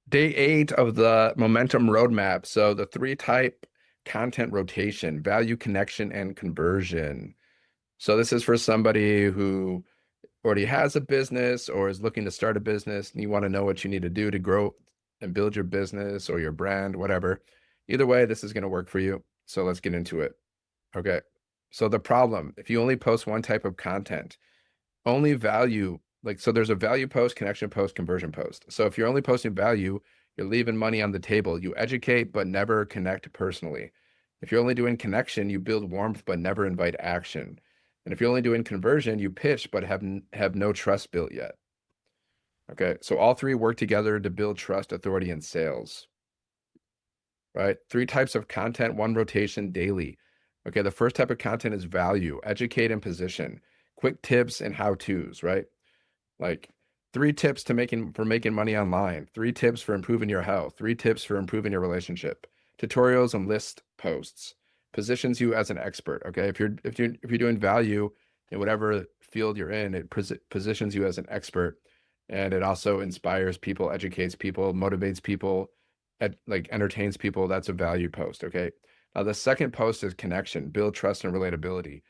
Day 8 of the momentum roadmap. So the three type content rotation, value, connection, and conversion. So this is for somebody who already has a business or is looking to start a business and you want to know what you need to do to grow and build your business or your brand, whatever. Either way, this is going to work for you. So let's get into it. Okay. So the problem, if you only post one type of content, only value, like, so there's a value post, connection post, conversion post. So if you're only posting value, you're leaving money on the table. You educate, but never connect personally. If you're only doing connection, you build warmth, but never invite action. And if you're only doing conversion, you pitch, but have no trust built yet. Okay. So all three work together to build trust, authority, and sales, right? Three types of content, one rotation daily. Okay. The first type of content is value, educate and position, quick tips and how-tos, right? Like three tips to making money online, three tips for improving your health, three tips for improving your relationship, tutorials and list posts, positions you as an expert. Okay. If you're doing value in whatever field you're in, it positions you as an expert. And it also inspires people, educates people, motivates people, like entertains people. That's a value post. Okay. Now the second post is connection, build trust and relatability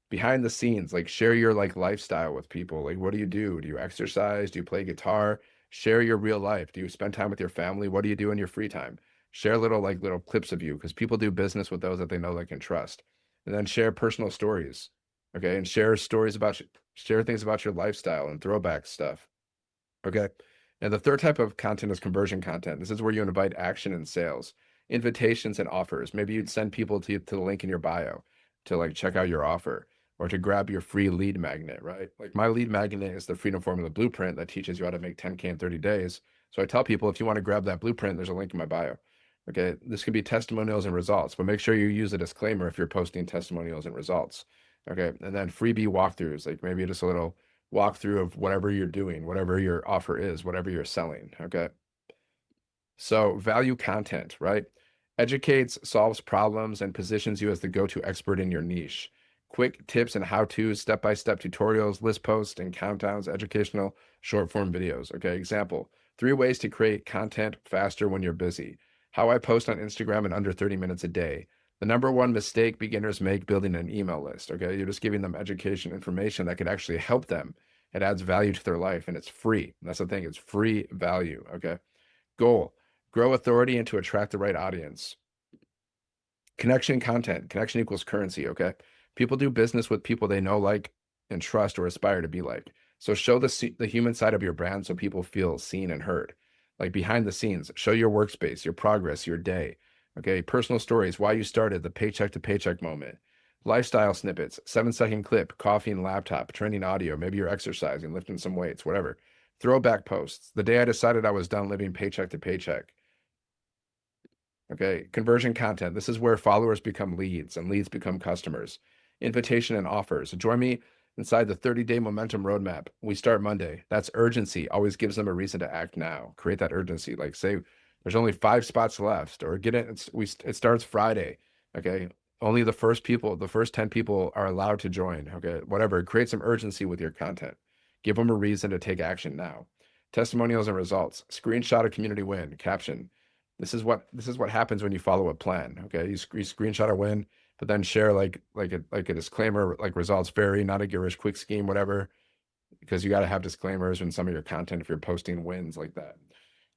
behind the scenes, like share your like lifestyle with people. Like, what do you do? Do you exercise? Do you play guitar? Share your real life. Do you spend time with your family? What do you do in your free time? Share little clips of you because people do business with those that they know they can trust. And then share personal stories. Okay. And share stories about share things about your lifestyle and throwback stuff. Okay. And the third type of content is conversion content. This is where you invite action and sales, invitations and offers. Maybe you'd send people to the link in your bio to like check out your offer or to grab your free lead magnet, right? Like my lead magnet is the Freedom Formula Blueprint that teaches you how to make 10K in 30 days. So I tell people if you want to grab that blueprint, there's a link in my bio. Okay. This can be testimonials and results, but make sure you use a disclaimer if you're posting testimonials and results. Okay. And then freebie walkthroughs, like maybe just a little walkthrough of whatever you're doing, whatever your offer is, whatever you're selling. Okay. So value content, right? Educates, solves problems, and positions you as the go-to expert in your niche. Quick tips and how-tos, step-by-step tutorials, list posts, and countdowns, educational short-form videos. Okay, example, 3 ways to create content faster when you're busy. How I post on Instagram in under 30 minutes a day. The number one mistake beginners make building an email list. Okay, you're just giving them education, information that could actually help them. It adds value to their life and it's free. That's the thing, it's free value. Okay. Goal, grow authority and to attract the right audience. Connection content. Connection equals currency, okay? People do business with people they know, like, and trust or aspire to be like. So show the human side of your brand so people feel seen and heard. Like behind the scenes, show your workspace, your progress, your day. Okay, personal stories, why you started, the paycheck to paycheck moment. Lifestyle snippets, 7-second clip, coffee and laptop, trending audio, maybe you're exercising, lifting some weights, whatever. Throwback posts, the day I decided I was done living paycheck to paycheck. Okay, conversion content. This is where followers become leads and leads become customers. Invitation and offers. Join me inside the 30-day momentum roadmap. We start Monday. That's urgency. Always gives them a reason to act now. Create that urgency. Like say there's only 5 spots left, or get it. It starts Friday. Okay. Only the first 10 people are allowed to join. Okay. Whatever. Create some urgency with your content. Give them a reason to take action now. Testimonials and results. Screenshot a community win. Caption. This is what happens when you follow a plan. Okay, you screenshot a win, but then share like a disclaimer, like results vary, not a get rich quick scheme, whatever. Because you got to have disclaimers in some of your content if you're posting wins like that.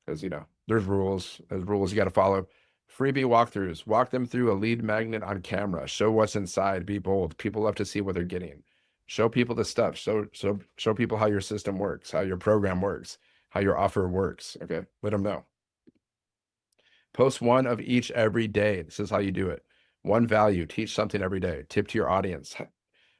Because there's rules you got to follow. Freebie walkthroughs, walk them through a lead magnet on camera. Show what's inside. Be bold. People love to see what they're getting. Show people the stuff. Show people how your system works, how your program works, how your offer works. Okay, let them know. Post one of each every day. This is how you do it. One value, teach something every day. Tip to your audience,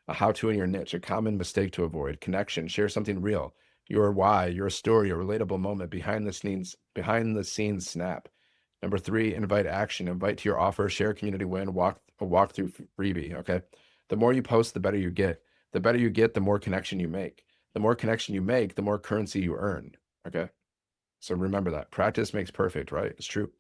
a how to in your niche, a common mistake to avoid. Connection, share something real. Your why, your story, a relatable moment, behind the scenes snap. Number 3, invite action. Invite to your offer, share community win, a walkthrough freebie. Okay. The more you post, the better you get. The better you get, the more connection you make. The more connection you make, the more currency you earn. Okay. So remember that practice makes perfect, right? It's true.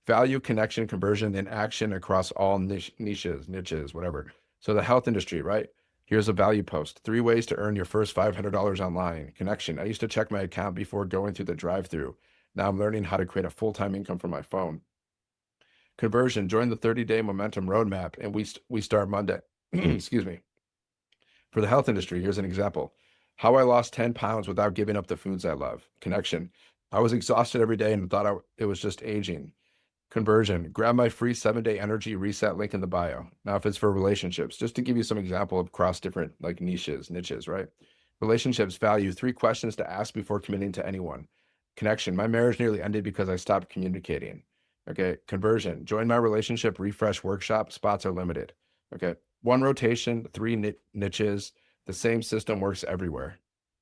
Value, connection, conversion, and action across all niches, whatever. So the health industry, right? Here's a value post. 3 ways to earn your first $500 online. Connection. I used to check my account before going through the drive-through. Now I'm learning how to create a full-time income from my phone. Conversion, join the 30-day momentum roadmap, and we start Monday. Excuse me. For the health industry, here's an example. How I lost 10 pounds without giving up the foods I love. Connection. I was exhausted every day and thought it was just aging. Conversion. Grab my free 7-day energy reset link in the bio. Now, if it's for relationships, just to give you some example of cross different like niches, right? Relationships value 3 questions to ask before committing to anyone. Connection. My marriage nearly ended because I stopped communicating. Okay. Conversion. Join my relationship refresh workshop. Spots are limited. Okay. One rotation, three niches. The same system works everywhere.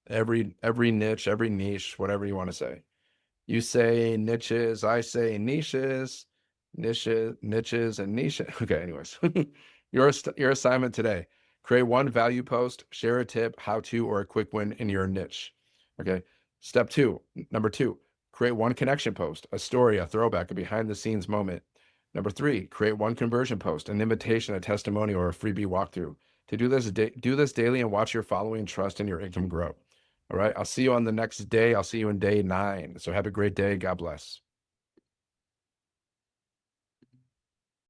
Every niche, every niche, whatever you want to say. You say niches, I say niches, and niches. Okay, anyways, your assignment today: create one value post, share a tip, how to, or a quick win in your niche. Okay. Step two, number two, create one connection post, a story, a throwback, a behind the scenes moment. Number three, create one conversion post, an invitation, a testimony, or a freebie walkthrough. To do this daily and watch your following, trust, and your income grow. All right. I'll see you on the next day. I'll see you in day 9. So have a great day. God bless.